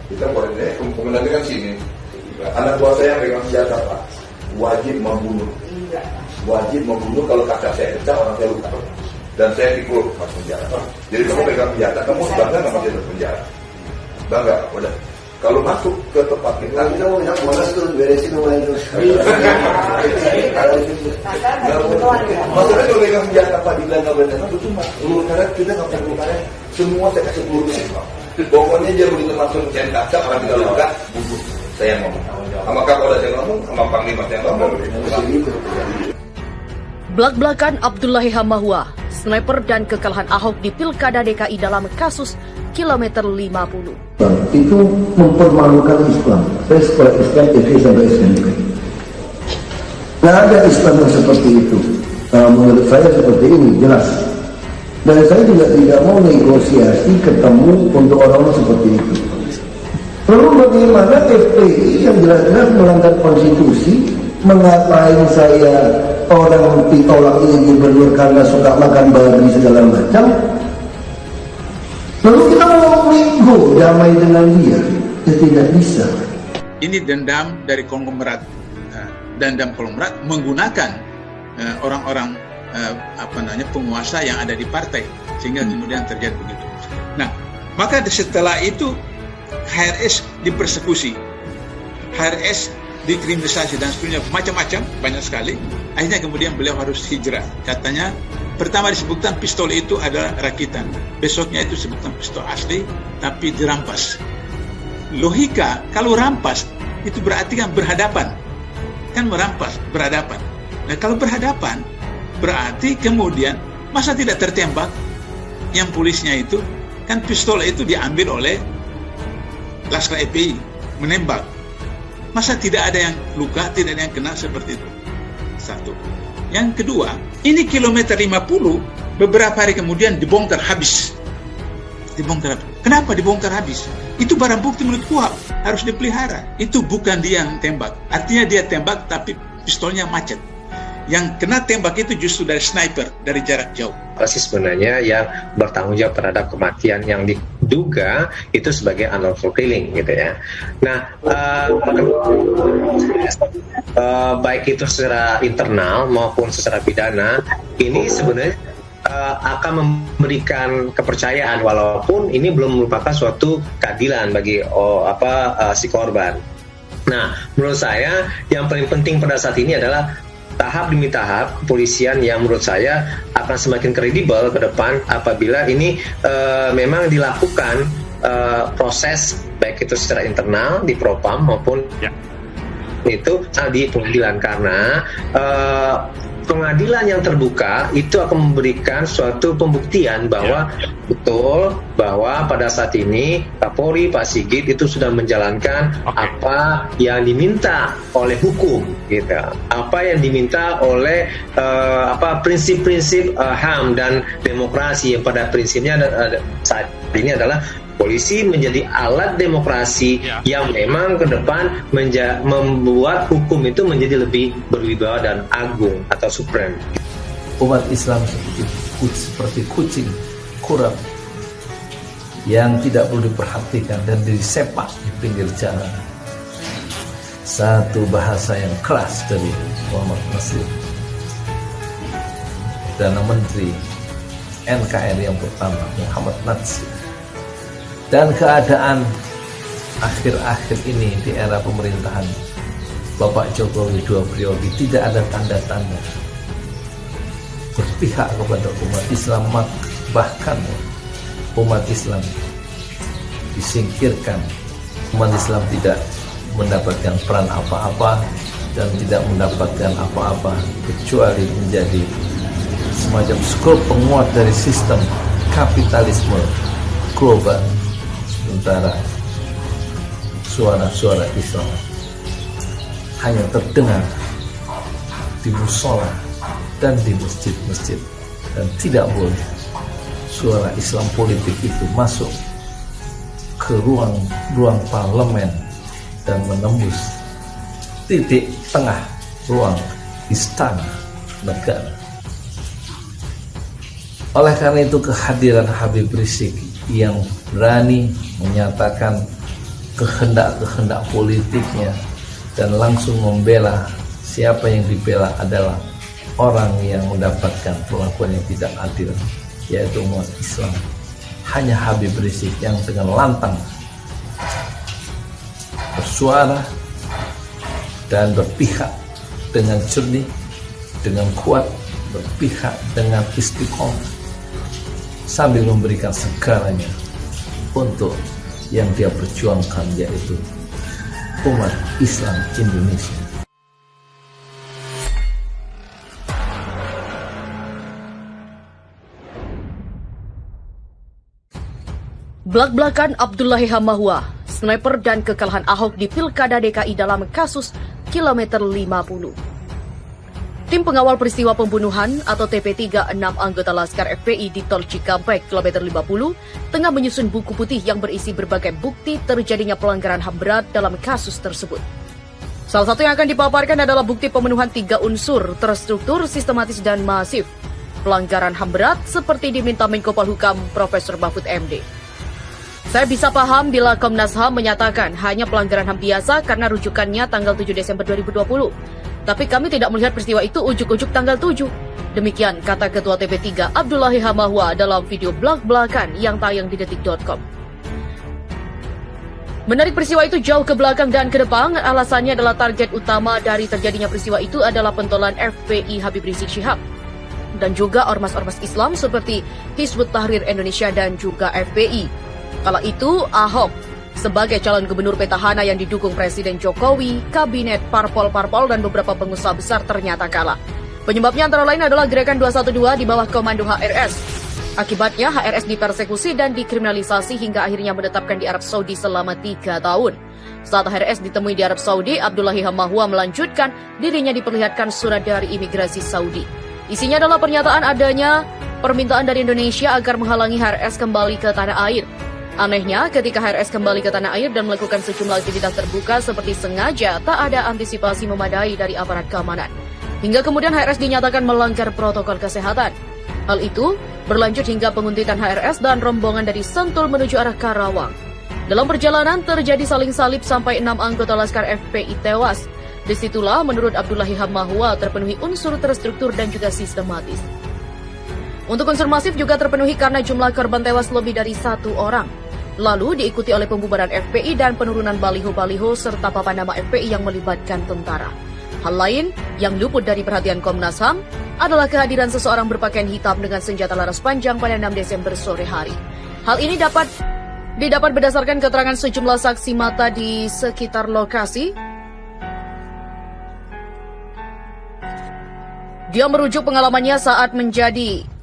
Kita koordinasi, komandannya kan sini. Anak buah saya yang pegang senjata Pak, wajib membunuh. Wajib membunuh, kalau kakak saya pecah, orang saya luka. Dan saya pikul masuk penjara. Jadi kamu pegang senjata, kamu bangga nggak masih masuk penjara? Bangga, udah. Kalau masuk ke tempat kita mau yang bolas tuh beresin rumah itu. Maksudnya kalau pegang senjata Pak dibilang nggak benar, betul Mas. Peluru karet kita nggak perlu karet. Semua saya kasih peluru sih Pak. Pokoknya dia begitu masuk ke kaca, orang kita luka, bunuh. Saya ngomong. Sama Kapolda saya ngomong, sama Panglima saya ngomong. Blak-blakan Abdullahi Hamahua, sniper dan kekalahan Ahok di Pilkada DKI dalam kasus kilometer 50. Itu mempermalukan Islam. Saya sekolah Islam TV sampai SMP. Nah, ada Islam yang seperti itu. Menurut saya seperti ini, jelas. Dan saya juga tidak mau negosiasi ketemu untuk orang-orang seperti itu. Lalu bagaimana FPI yang jelas-jelas melanggar konstitusi, mengatain saya orang ditolak ini gubernur karena suka makan babi segala macam. Lalu kita mau minggu damai dengan dia, ya tidak bisa. Ini dendam dari konglomerat, dendam konglomerat menggunakan orang-orang penguasa yang ada di partai, sehingga kemudian terjadi begitu. Nah, maka setelah itu HRS dipersekusi, HRS dikriminalisasi dan seterusnya, macam-macam, banyak sekali. Akhirnya kemudian beliau harus hijrah. Katanya pertama disebutkan pistol itu adalah rakitan, besoknya itu disebutkan pistol asli tapi dirampas. Logika, kalau rampas itu berarti kan berhadapan, kan merampas berhadapan. Nah, kalau berhadapan berarti kemudian masa tidak tertembak? Yang polisnya itu kan pistol itu diambil oleh Laskar FPI menembak. Masa tidak ada yang luka, tidak ada yang kena seperti itu? Satu. Yang kedua, ini kilometer 50 beberapa hari kemudian dibongkar habis. Dibongkar. Kenapa dibongkar habis? Itu barang bukti menurut KUHP, harus dipelihara. Itu bukan dia yang tembak. Artinya dia tembak tapi pistolnya macet. Yang kena tembak itu justru dari sniper, dari jarak jauh. Apa sih sebenarnya yang bertanggung jawab terhadap kematian yang diduga itu sebagai unlawful killing gitu ya. Nah, baik itu secara internal maupun secara pidana, ini sebenarnya akan memberikan kepercayaan walaupun ini belum merupakan suatu keadilan bagi si korban. Nah, menurut saya yang paling penting pada saat ini adalah tahap demi tahap kepolisian yang menurut saya akan semakin kredibel ke depan apabila ini memang dilakukan proses baik itu secara internal di Propam maupun itu di pengadilan, karena pengadilan yang terbuka itu akan memberikan suatu pembuktian bahwa betul bahwa pada saat ini Kapolri Pak Sigit itu sudah menjalankan apa yang diminta oleh hukum gitu, apa yang diminta oleh prinsip-prinsip HAM dan demokrasi yang pada prinsipnya saat ini adalah polisi menjadi alat demokrasi yang memang ke depan membuat hukum itu menjadi lebih berwibawa dan agung atau supreme. Umat Islam seperti kucing kurang yang tidak perlu diperhatikan dan disepak di pinggir jalan. Satu bahasa yang keras dari Muhammad Nasir, Perdana Menteri NKRI yang pertama Muhammad Nasir. Dan keadaan akhir-akhir ini di era pemerintahan Bapak Jokowi dua periode tidak ada tanda-tanda berpihak kepada umat Islam, bahkan umat Islam disingkirkan. Umat Islam tidak mendapatkan peran apa-apa dan tidak mendapatkan apa-apa kecuali menjadi semacam skop penguat dari sistem kapitalisme global. Sementara suara-suara Islam hanya terdengar di musola dan di masjid-masjid, dan tidak boleh suara Islam politik itu masuk ke ruang parlemen dan menembus titik tengah ruang istana negara. Oleh karena itu kehadiran Habib Rizik yang berani menyatakan kehendak-kehendak politiknya dan langsung membela siapa yang dibela adalah orang yang mendapatkan perlakuan yang tidak adil, yaitu umat Islam. Hanya Habib Rizik yang dengan lantang bersuara dan berpihak dengan jernih, dengan kuat, berpihak dengan istiqomah, sambil memberikan segalanya untuk yang dia perjuangkan, yaitu umat Islam Indonesia. Blak-blakan Abdullahi Hamahua, sniper dan kekalahan Ahok di Pilkada DKI dalam kasus kilometer 50. Tim pengawal peristiwa pembunuhan atau TP3 6 anggota Laskar FPI di Tol Cikampek kilometer 50 tengah menyusun buku putih yang berisi berbagai bukti terjadinya pelanggaran HAM berat dalam kasus tersebut. Salah satu yang akan dipaparkan adalah bukti pemenuhan 3 unsur terstruktur, sistematis, dan masif pelanggaran HAM berat seperti diminta Menko Polhukam Profesor Mahfud MD. Saya bisa paham bila Komnas HAM menyatakan hanya pelanggaran HAM biasa karena rujukannya tanggal 7 Desember 2020. Tapi kami tidak melihat peristiwa itu ujuk-ujuk tanggal 7. Demikian kata Ketua TP3 Abdullahi Hamahua dalam video blak-blakan yang tayang di detik.com. Menarik peristiwa itu jauh ke belakang dan ke depan, alasannya adalah target utama dari terjadinya peristiwa itu adalah pentolan FPI Habib Rizik Syihab dan juga ormas-ormas Islam seperti Hizbut Tahrir Indonesia dan juga FPI. Kala itu, Ahok sebagai calon gubernur petahana yang didukung Presiden Jokowi, kabinet, parpol-parpol, dan beberapa pengusaha besar ternyata kalah. Penyebabnya antara lain adalah Gerakan 212 di bawah komando HRS. Akibatnya, HRS dipersekusi dan dikriminalisasi hingga akhirnya menetapkan di Arab Saudi selama 3 tahun. Saat HRS ditemui di Arab Saudi, Abdullahi Hamahua melanjutkan dirinya diperlihatkan surat dari imigrasi Saudi. Isinya adalah pernyataan adanya permintaan dari Indonesia agar menghalangi HRS kembali ke tanah air. Anehnya, ketika HRS kembali ke tanah air dan melakukan sejumlah aktivitas terbuka seperti sengaja, tak ada antisipasi memadai dari aparat keamanan. Hingga kemudian HRS dinyatakan melanggar protokol kesehatan. Hal itu berlanjut hingga penguntitan HRS dan rombongan dari Sentul menuju arah Karawang. Dalam perjalanan terjadi saling salib sampai 6 anggota Laskar FPI tewas. Disitulah menurut Abdullahi Hamahua terpenuhi unsur terstruktur dan juga sistematis. Untuk unsur masif juga terpenuhi karena jumlah korban tewas lebih dari 1 orang. Lalu diikuti oleh pembubaran FPI dan penurunan baliho-baliho serta papan nama FPI yang melibatkan tentara. Hal lain yang luput dari perhatian Komnas HAM adalah kehadiran seseorang berpakaian hitam dengan senjata laras panjang pada 6 Desember sore hari. Hal ini didapat berdasarkan keterangan sejumlah saksi mata di sekitar lokasi. Dia merujuk pengalamannya saat menjadi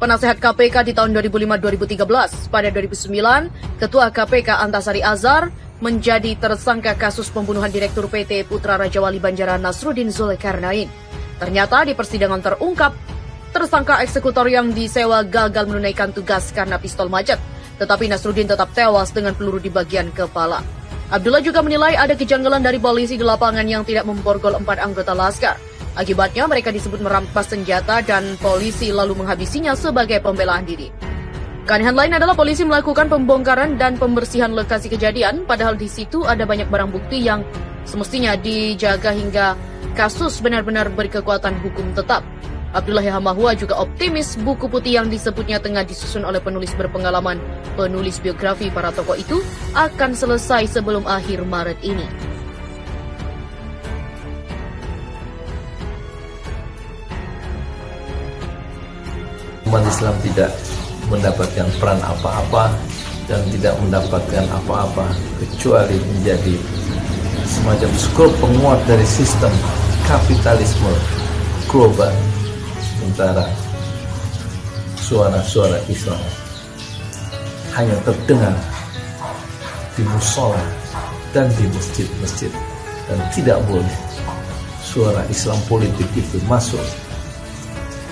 penasehat KPK di tahun 2005-2013. Pada 2009, Ketua KPK Antasari Azhar menjadi tersangka kasus pembunuhan Direktur PT Putra Raja Wali Banjaran Nasruddin Zulkarnain. Ternyata di persidangan terungkap, tersangka eksekutor yang disewa gagal menunaikan tugas karena pistol macet. Tetapi Nasruddin tetap tewas dengan peluru di bagian kepala. Abdullah juga menilai ada kejanggalan dari polisi di lapangan yang tidak memborgol 4 anggota Laskar. Akibatnya mereka disebut merampas senjata dan polisi lalu menghabisinya sebagai pembelaan diri. Keanehan lain adalah polisi melakukan pembongkaran dan pembersihan lokasi kejadian, padahal di situ ada banyak barang bukti yang semestinya dijaga hingga kasus benar-benar berkekuatan hukum tetap. Abdullahi Hamahua juga optimis buku putih yang disebutnya tengah disusun oleh penulis berpengalaman, penulis biografi para tokoh itu, akan selesai sebelum akhir Maret ini. Umat Islam tidak mendapatkan peran apa-apa dan tidak mendapatkan apa-apa kecuali menjadi semacam skop penguat dari sistem kapitalisme global. Sementara suara-suara Islam hanya terdengar di musola dan di masjid-masjid, dan tidak boleh suara Islam politik itu masuk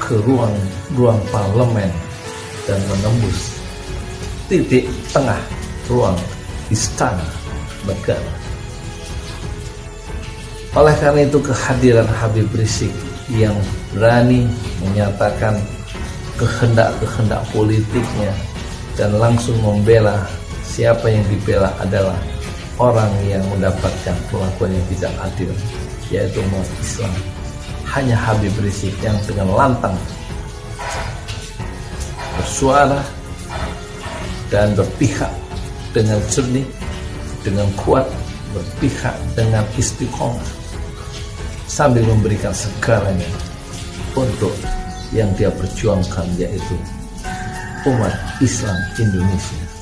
ke ruang parlemen dan menembus titik tengah ruang istana negara. Oleh karena itu, kehadiran Habib Rizik yang berani menyatakan kehendak-kehendak politiknya dan langsung membela siapa yang dibela adalah orang yang mendapatkan perlakuan yang tidak adil, yaitu umat Islam. Hanya Habib Rizik yang dengan lantang bersuara dan berpihak dengan jernih, dengan kuat, berpihak dengan istiqomah, sambil memberikan segalanya untuk yang dia perjuangkan, yaitu umat Islam Indonesia.